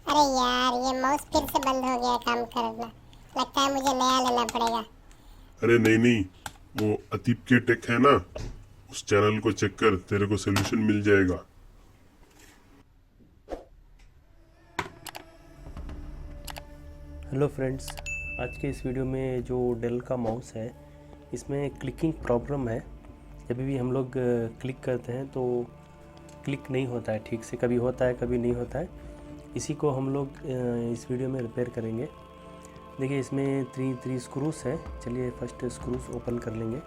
अरे यार, ये माउस फिर से बंद हो गया काम करना। लगता है मुझे नया लेना पड़ेगा। अरे नहीं नहीं, वो अतीब के टेक है ना, उस चैनल को चेक कर, तेरे को सोल्यूशन मिल जाएगा। हेलो फ्रेंड्स, आज के इस वीडियो में जो डेल का माउस है इसमें क्लिकिंग प्रॉब्लम है। जब भी हम लोग क्लिक करते हैं तो क्लिक नहीं होता है ठीक से, कभी होता है कभी नहीं होता है। इसी को हम लोग इस वीडियो में रिपेयर करेंगे। देखिए इसमें थ्री स्क्रूस हैं। चलिए फर्स्ट स्क्रूस ओपन कर लेंगे।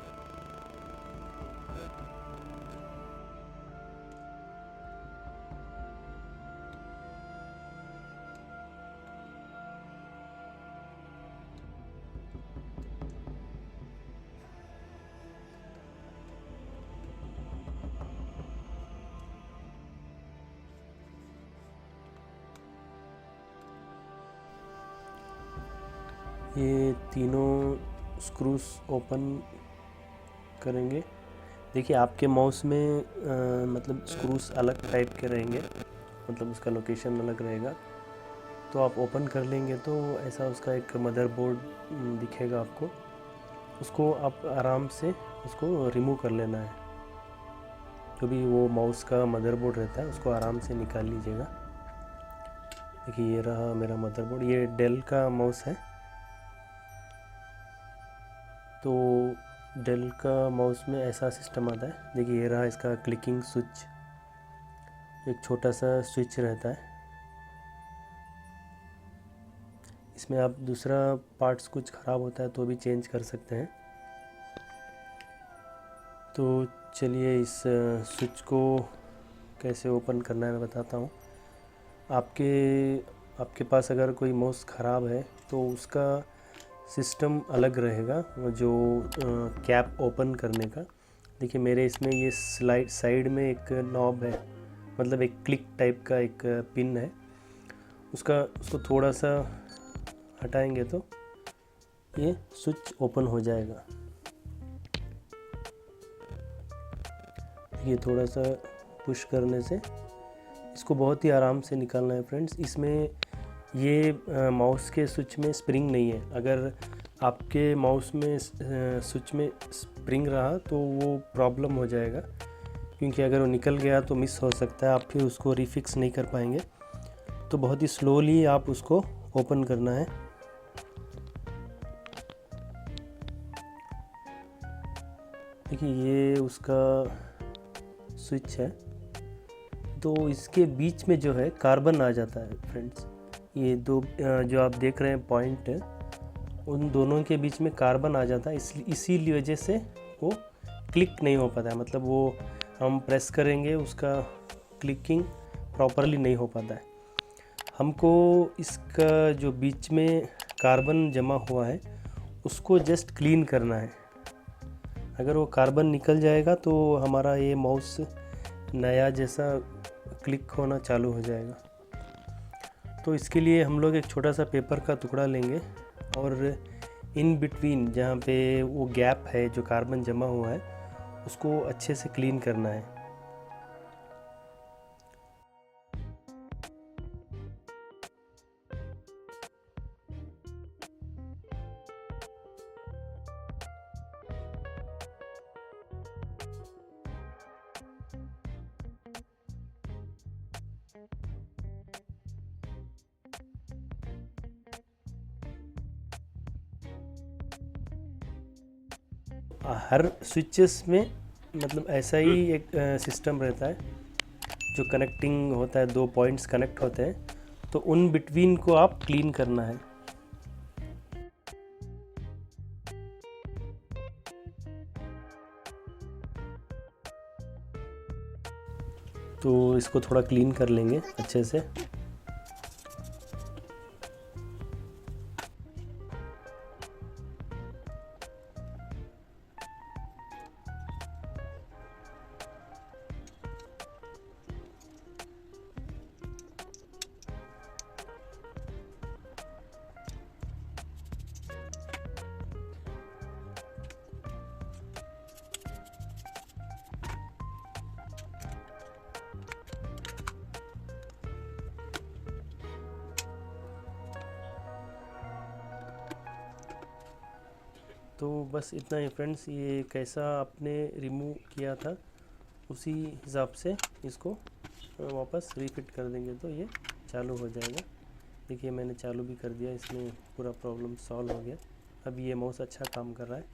ये तीनों स्क्रूस ओपन करेंगे। देखिए आपके माउस में मतलब स्क्रूस अलग टाइप के रहेंगे, मतलब उसका लोकेशन अलग रहेगा। तो आप ओपन कर लेंगे तो ऐसा उसका एक मदरबोर्ड दिखेगा आपको। उसको आप आराम से उसको रिमूव कर लेना है। जो भी वो माउस का मदरबोर्ड रहता है उसको आराम से निकाल लीजिएगा। देखिए ये रहा मेरा मदरबोर्ड। ये डेल का माउस है। तो डेल का माउस में ऐसा सिस्टम आता है। देखिए ये रहा इसका क्लिकिंग स्विच, एक छोटा सा स्विच रहता है। इसमें आप दूसरा पार्ट्स कुछ ख़राब होता है तो भी चेंज कर सकते हैं। तो चलिए इस स्विच को कैसे ओपन करना है मैं बताता हूँ। आपके आपके पास अगर कोई माउस ख़राब है तो उसका सिस्टम अलग रहेगा, वो जो कैप ओपन करने का। देखिए मेरे इसमें ये स्लाइड साइड में एक नॉब है, मतलब एक क्लिक टाइप का एक पिन है। उसको थोड़ा सा हटाएंगे तो ये स्विच ओपन हो जाएगा। ये थोड़ा सा पुश करने से इसको बहुत ही आराम से निकालना है फ्रेंड्स। इसमें ये माउस के स्विच में स्प्रिंग नहीं है। अगर आपके माउस में स्विच में स्प्रिंग रहा तो वो प्रॉब्लम हो जाएगा, क्योंकि अगर वो निकल गया तो मिस हो सकता है, आप फिर उसको रिफिक्स नहीं कर पाएंगे। तो बहुत ही स्लोली आप उसको ओपन करना है। देखिए ये उसका स्विच है। तो इसके बीच में जो है कार्बन आ जाता है फ्रेंड्स। ये दो जो आप देख रहे हैं पॉइंट, उन दोनों के बीच में कार्बन आ जाता है। इसीलिए वजह से वो क्लिक नहीं हो पाता है, मतलब वो हम प्रेस करेंगे उसका क्लिकिंग प्रॉपरली नहीं हो पाता है। हमको इसका जो बीच में कार्बन जमा हुआ है उसको जस्ट क्लीन करना है। अगर वो कार्बन निकल जाएगा तो हमारा ये माउस नया जैसा क्लिक होना चालू हो जाएगा। तो इसके लिए हम लोग एक छोटा सा पेपर का टुकड़ा लेंगे और इन बिटवीन जहाँ पे वो गैप है जो कार्बन जमा हुआ है उसको अच्छे से क्लीन करना है। हर स्विचेस में मतलब ऐसा ही एक सिस्टम रहता है जो कनेक्टिंग होता है, दो पॉइंट्स कनेक्ट होते हैं, तो उन बिटवीन को आप क्लीन करना है। तो इसको थोड़ा क्लीन कर लेंगे अच्छे से। तो बस इतना ही फ्रेंड्स, ये कैसा आपने रिमूव किया था उसी हिसाब से इसको वापस रीफिट कर देंगे तो ये चालू हो जाएगा। देखिए मैंने चालू भी कर दिया, इसमें पूरा प्रॉब्लम सॉल्व हो गया। अब ये माउस अच्छा काम कर रहा है।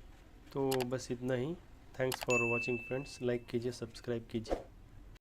तो बस इतना ही। Thanks for watching friends. Like कीजिए, सब्सक्राइब कीजिए।